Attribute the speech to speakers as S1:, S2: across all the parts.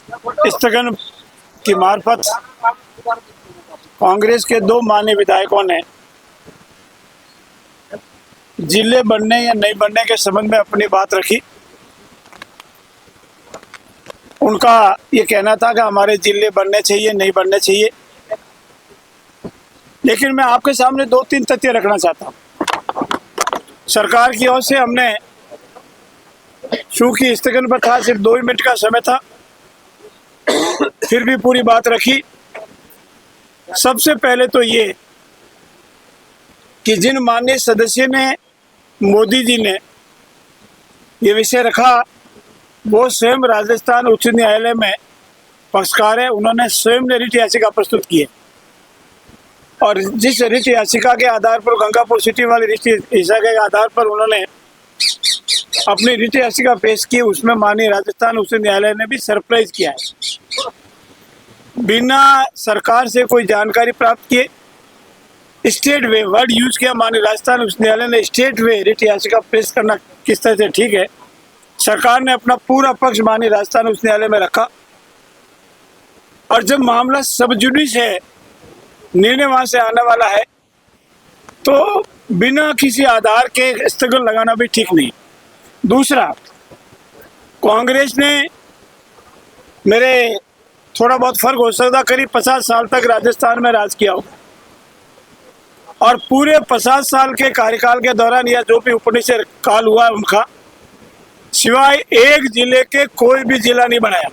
S1: स्थगन की मार्फत कांग्रेस के दो माननीय विधायकों ने जिले बनने या नहीं बनने के संबंध में अपनी बात रखी। उनका ये कहना था कि हमारे जिले बनने चाहिए, नहीं बनने चाहिए, लेकिन मैं आपके सामने दो तीन तथ्य रखना चाहता हूँ। सरकार की ओर से हमने चूंकि स्थगन पर था, सिर्फ 2 मिनट का समय था, फिर भी पूरी बात रखी। सबसे पहले तो ये कि जिन माननीय सदस्य ने, मोदी जी ने ये विषय रखा, वो स्वयं राजस्थान उच्च न्यायालय में पक्षकार है। उन्होंने स्वयं ने रिट याचिका प्रस्तुत की है और जिस रिट याचिका के आधार पर, गंगापुर सिटी वाली रिट याचिका के आधार पर उन्होंने अपनी रिट याचिका पेश की, उसमें माननीय राजस्थान उच्च न्यायालय ने भी सरप्राइज किया है। बिना सरकार से कोई जानकारी प्राप्त किए स्टेट वे वर्ड यूज किया माननीय राजस्थान उच्च न्यायालय ने। स्टेट वे रिट याचिका पेश करना किस तरह से ठीक है। सरकार ने अपना पूरा पक्ष माननीय राजस्थान उच्च न्यायालय में रखा और जब मामला सब जुडिस है, निर्णय वहां से आने वाला है, तो बिना किसी आधार के स्थगन लगाना भी ठीक नहीं। दूसरा, कांग्रेस ने, मेरे थोड़ा बहुत फर्क हो सकता, करीब 50 साल तक राजस्थान में राज किया हो और पूरे 50 साल के कार्यकाल के दौरान या जो भी उपनिषद काल हुआ उनका, सिवाय एक जिले के कोई भी जिला नहीं बनाया।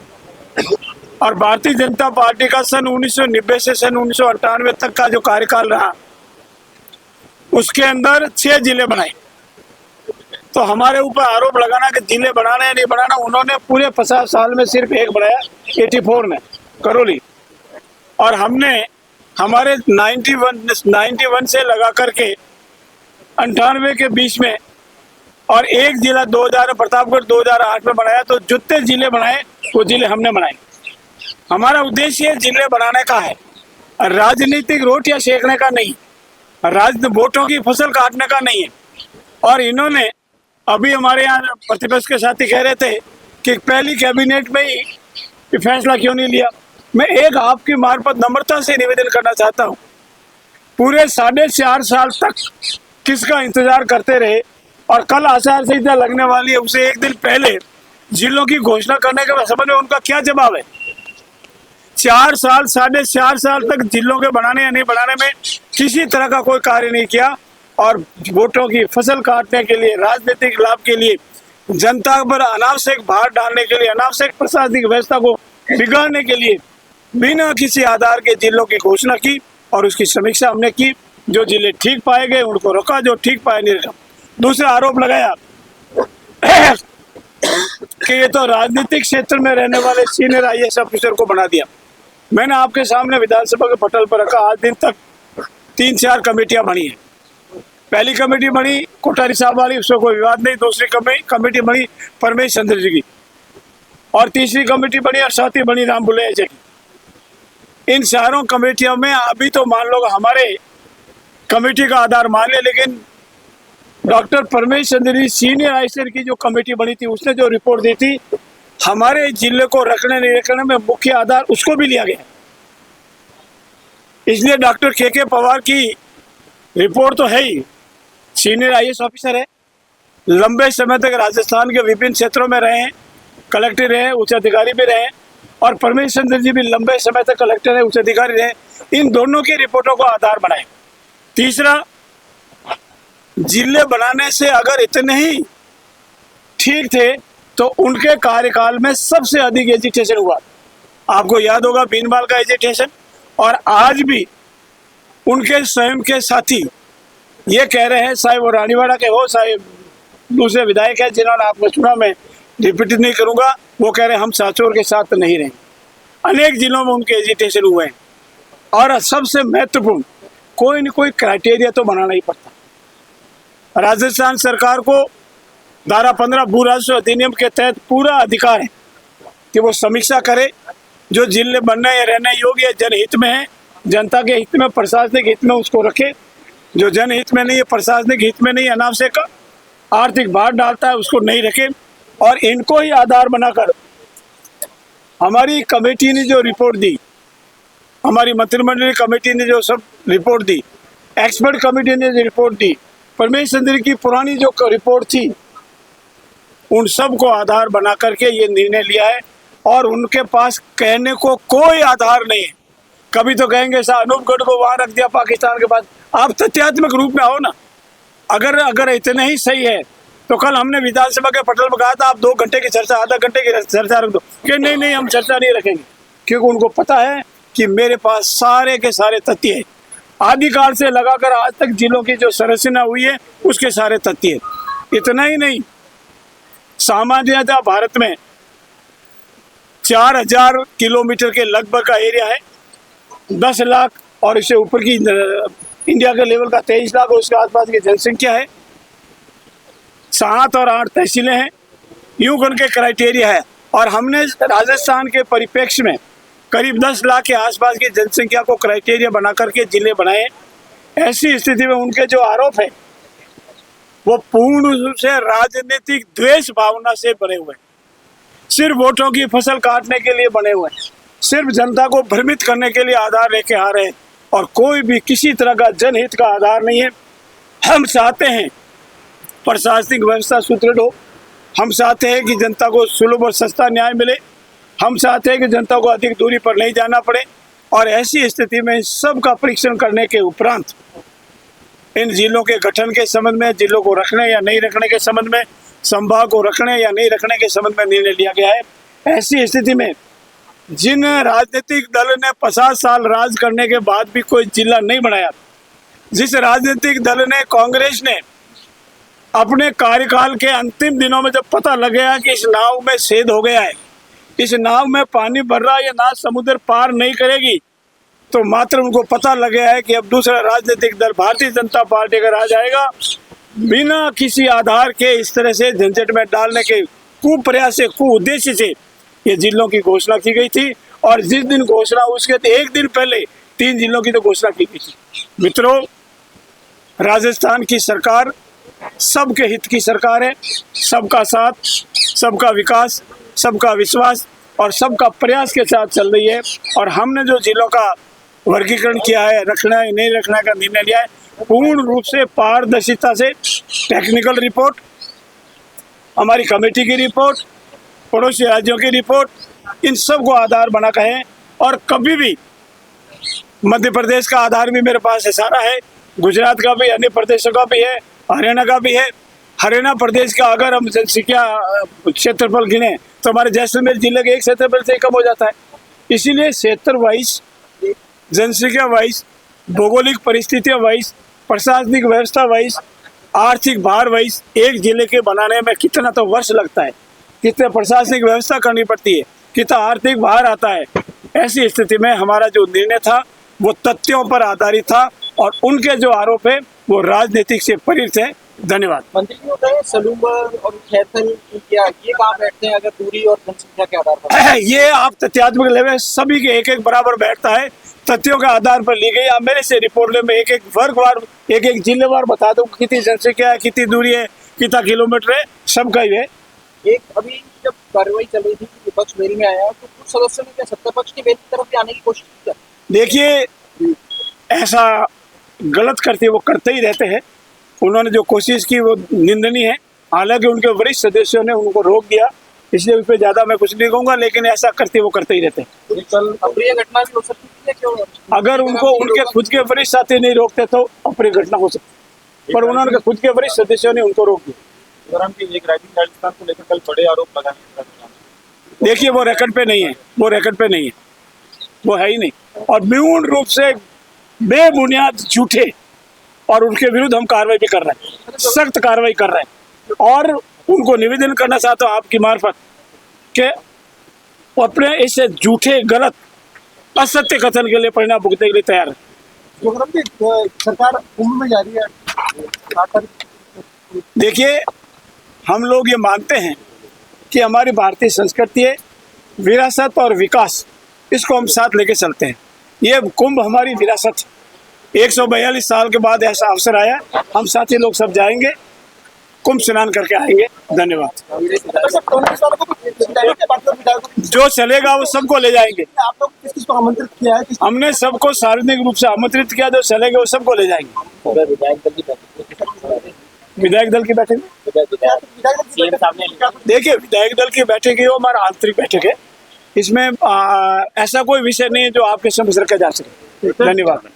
S1: और भारतीय जनता पार्टी का सन 1990 से सन 1998 तक का जो कार्यकाल रहा, उसके अंदर 6 जिले बनाए। तो हमारे ऊपर आरोप लगाना कि जिले बनाना या नहीं बनाना, उन्होंने पूरे 50 साल में सिर्फ एक बनाया, 84 में करौली। और हमने हमारे 91 से लगा करके 98 के बीच में और एक जिला 2000 प्रतापगढ़ 2008 में बनाया। तो जितने जिले बनाए वो जिले हमने बनाए। हमारा उद्देश्य जिले बनाने का है, राजनीतिक रोटियां सेकने का नहीं, वोटों की फसल काटने का नहीं है। और इन्होंने अभी हमारे यहाँ प्रतिपक्ष के साथी कह रहे थे कि पहली कैबिनेट में ही फैसला क्यों नहीं लिया। मैं एक आपकी मार्फत नम्रता से निवेदन करना चाहता हूँ, पूरे 4.5 साल तक किसका इंतजार करते रहे और कल आचार संहिता लगने वाली है, उसे एक दिन पहले जिलों की घोषणा करने के संबंध में उनका क्या जवाब है। 4 साल 4.5 साल तक जिलों के बनाने या नहीं बनाने में किसी तरह का कोई कार्य नहीं किया और वोटों की फसल काटने के लिए, राजनीतिक लाभ के लिए, जनता पर अनावश्यक भार डालने के लिए, अनावश्यक प्रशासनिक व्यवस्था को बिगाड़ने के लिए बिना किसी आधार के जिलों की घोषणा की और उसकी समीक्षा हमने की। जो जिले ठीक पाए गए उनको रोका, जो ठीक पाए नहीं रखा। दूसरा आरोप लगाया कि ये तो राजनीतिक क्षेत्र में रहने वाले सीनियर IAS ऑफिसर को बना दिया। मैंने आपके सामने विधानसभा के पटल पर रखा, आज दिन तक 3-4 कमेटियां बनी है। पहली कमेटी बनी कोठारी साहब वाली, उसमें कोई विवाद नहीं। दूसरी कमेटी बनी परमेश चंद्र जी की और तीसरी कमेटी बनी और चौथी बनी राम बुल्ले जी की। इन चारों कमेटियों में अभी तो मान लो हमारे कमेटी का आधार मान ले, लेकिन doctor Paramesh Chandra ji senior IAS की जो कमेटी बनी थी, उसने जो रिपोर्ट दी थी, हमारे जिले को रखने नहीं रखने में मुख्य आधार उसको भी लिया गया। इसलिए डॉक्टर KK पवार की रिपोर्ट तो है ही, सीनियर IAS ऑफिसर है, लंबे समय तक राजस्थान के विभिन्न क्षेत्रों में रहे हैं, कलेक्टर रहे, उच्च अधिकारी भी रहे, और परमेश चंद्र जी भी लंबे समय तक कलेक्टर है, उच्च अधिकारी रहे। इन दोनों की रिपोर्टों को आधार बनाए। तीसरा, जिले बनाने से अगर इतने ही ठीक थे तो उनके कार्यकाल में सबसे अधिक एजिटेशन हुआ। आपको याद होगा बीनबाल का एजिटेशन। और आज भी उनके स्वयं के साथी ये कह रहे हैं, चाहे वो रानीवाड़ा के हो, चाहे दूसरे विधायक है जिन्होंने आपको चुना, मैं रिपीट नहीं करूंगा, वो कह रहे हैं हम सांचौर के साथ नहीं रहे। अनेक जिलों में उनके एजिटेशन हुए हैं। और सबसे महत्वपूर्ण, कोई न कोई क्राइटेरिया तो बनाना ही पड़ता। राजस्थान सरकार को धारा 15 भू राजस्व अधिनियम के तहत पूरा अधिकार है कि वो समीक्षा करे, जो जिले बनने या रहने योग्य जनहित में है, जनता के हित में, प्रशासनिक हित में उसको रखे। जो जनहित में नहीं है, प्रशासनिक हित में नहीं, अनावश्यक आर्थिक भार डालता है, उसको नहीं रखे। और इनको ही आधार बनाकर हमारी कमेटी ने जो रिपोर्ट दी, हमारी मंत्रिमंडल कमेटी ने जो सब रिपोर्ट दी, एक्सपर्ट कमेटी ने जो रिपोर्ट दी, परमेश चंद्र की पुरानी जो रिपोर्ट थी, उन सब को आधार बना करके ये निर्णय लिया है। और उनके पास कहने को कोई आधार नहीं है। कभी तो कहेंगे सर अनूपगढ़ को वहां रख दिया पाकिस्तान के पास। आप तथ्यात्मक रूप में आओ ना। अगर इतने ही सही है तो कल हमने विधानसभा के पटल में कहा था आप 2 घंटे की चर्चा, आधा घंटे की चर्चा रख दो, कि नहीं हम चर्चा नहीं रखेंगे, क्योंकि उनको पता है कि मेरे पास सारे के सारे तथ्य है। आदिकाल से लगाकर आज तक जिलों की जो संरचना हुई है उसके सारे तथ्य है। इतना ही नहीं, सामान्यतः भारत में 4000 किलोमीटर के लगभग का एरिया है, 10 लाख और इससे ऊपर की इंडिया के लेवल का 23 लाख और उसके आसपास की जनसंख्या है, 7 और 8 तहसीलें हैं, यूं करके क्राइटेरिया है। और हमने राजस्थान के परिप्रेक्ष्य में करीब 10 लाख के आसपास की जनसंख्या को क्राइटेरिया बना करके जिले बनाए। ऐसी स्थिति में उनके जो आरोप है वो पूर्ण रूप से राजनीतिक द्वेष भावना से बने हुए हैं, सिर्फ वोटों की फसल काटने के लिए बने हुए हैं, सिर्फ जनता को भ्रमित करने के लिए आधार लेके आ रहे हैं और कोई भी किसी तरह का जनहित का आधार नहीं है। हम चाहते हैं प्रशासनिक व्यवस्था सुदृढ़ हो, हम चाहते हैं कि जनता को सुलभ और सस्ता न्याय मिले, हम चाहते हैं कि जनता को अधिक दूरी पर नहीं जाना पड़े। और ऐसी स्थिति में सब का परीक्षण करने के उपरांत इन जिलों के गठन के संबंध में, जिलों को रखने या नहीं रखने के संबंध में, संभाग को रखने या नहीं रखने के संबंध में निर्णय लिया गया है। ऐसी स्थिति में जिन राजनीतिक दल ने 50 साल राज करने के बाद भी कोई जिला नहीं बनाया, जिस राजनीतिक दल ने, कांग्रेस ने अपने कार्यकाल के अंतिम दिनों में जब पता लग गया कि इस नाव में छेद हो गया है, इस नाव में पानी भर रहा है, ये नाव समुद्र पार नहीं करेगी, तो मात्र उनको पता लग गया है कि अब दूसरा राजनीतिक दल भारतीय जनता पार्टी का राज आएगा। बिना किसी आधार के इस तरह से झंझट में डालने के कुप्रयास से, कुउद्देश्य से ये जिलों की घोषणा की गई थी। और जिस दिन घोषणा, उसके 1 दिन पहले 3 जिलों की तो घोषणा की गई थी। मित्रों, राजस्थान की सरकार सबके हित की सरकार है, सबका साथ, सबका विकास, सबका विश्वास और सबका प्रयास के साथ चल रही है। और हमने जो जिलों का वर्गीकरण किया है, रखना है नहीं रखना का निर्णय लिया है, पूर्ण रूप से पारदर्शिता से टेक्निकल रिपोर्ट, हमारी कमेटी की रिपोर्ट, पड़ोसी राज्यों की रिपोर्ट, इन सब को आधार बना कर है। और कभी भी मध्य प्रदेश का आधार भी मेरे पास है, सारा है, गुजरात का भी, अन्य प्रदेशों का भी है, हरियाणा का भी है। हरियाणा प्रदेश का अगर हम जनसंख्या क्षेत्रफल गिने तो हमारे जैसलमेर जिले के एक क्षेत्रफल से कम हो जाता है। इसीलिए क्षेत्र वाइज, जनसंख्या वाइज, भौगोलिक परिस्थितियों वाइज, प्रशासनिक व्यवस्था वाइज, आर्थिक भार वाइज एक जिले के बनाने में कितना तो वर्ष लगता है, कितने प्रशासनिक व्यवस्था करनी पड़ती है, कितना आर्थिक भार आता है। ऐसी स्थिति में हमारा जो निर्णय था वो तथ्यों पर आधारित था और उनके जो आरोप है वो राजनीतिक से प्रेरित है। धन्यवाद।
S2: मंत्री जी बताइए, सलूबर और खैथल क्या ये कहाँ बैठते हैं अगर दूरी और जनसंख्या के आधार पर?
S1: ये आप तथ्यात्मक लेवल सभी के एक बराबर बैठता है, तथ्यों के आधार पर ली गई। आप मेरे से रिपोर्ट ले, मैं एक वर्गवार, एक जिलेवार बता दूं कितनी जनसंख्या है, कितनी दूरी है, कितना किलोमीटर है, सबका ही है।
S2: एक अभी जब कार्रवाई चल रही थी, विपक्ष बेल में आया तो कुछ सदस्यों ने क्या सत्ता पक्ष की बेल की तरफ भी आने की कोशिश की?
S1: देखिए, ऐसा गलत करते वो करते ही रहते हैं। उन्होंने जो कोशिश की वो निंदनीय है। हालांकि उनके वरिष्ठ सदस्यों ने उनको रोक दिया, इसलिए उस पर ज्यादा मैं कुछ नहीं कहूँगा, लेकिन ऐसा करते वो करते ही रहते हैं।
S2: कल अप्रिय घटना भी हो सकती है क्यों?
S1: अगर उनको उनके खुद के वरिष्ठ साथी नहीं रोकते तो अप्रिय घटना हो सकती, पर उन्होंने खुद के वरिष्ठ सदस्यों ने उनको रोक दिया।
S2: राजस्थान को लेकर कल बड़े आरोप लगाए।
S1: देखिए, वो रिकॉर्ड पे नहीं है, वो रिकॉर्ड पे नहीं है, वो है ही नहीं। और पूर्ण रूप से बेबुनियाद झूठे, और उनके विरुद्ध हम कार्रवाई भी कर रहे हैं, सख्त कार्रवाई कर रहे हैं। और उनको निवेदन करना चाहता हूँ आपकी मार्फत कि अपने इस झूठे, गलत, असत्य कथन के लिए परिणाम भुगतने के लिए तैयार है।
S2: सरकार कुंभ में जा रही है।
S1: देखिए, हम लोग ये मानते हैं कि हमारी भारतीय संस्कृति है, विरासत और विकास, इसको हम साथ लेके चलते हैं। ये कुंभ हमारी विरासत है। 142 साल के बाद ऐसा अवसर आया, हम साथी लोग सब जाएंगे। कुंभ स्नान करके आएंगे। धन्यवाद।
S2: कांग्रेस वालों को विधायकों के बात विधायकों
S1: जो चलेगा वो सबको ले जाएंगे।
S2: आप लोग किस किस को आमंत्रित किया है?
S1: हमने सबको सार्वजनिक रूप से आमंत्रित किया, जो चलेंगे वो सबको ले जाएंगे। विधायक दल की बैठक देखिए, विधायक दल की बैठक है वो हमारा आंतरिक बैठक है। इसमें ऐसा कोई विषय नहीं है जो आपके समक्ष रखा जा सके। धन्यवाद।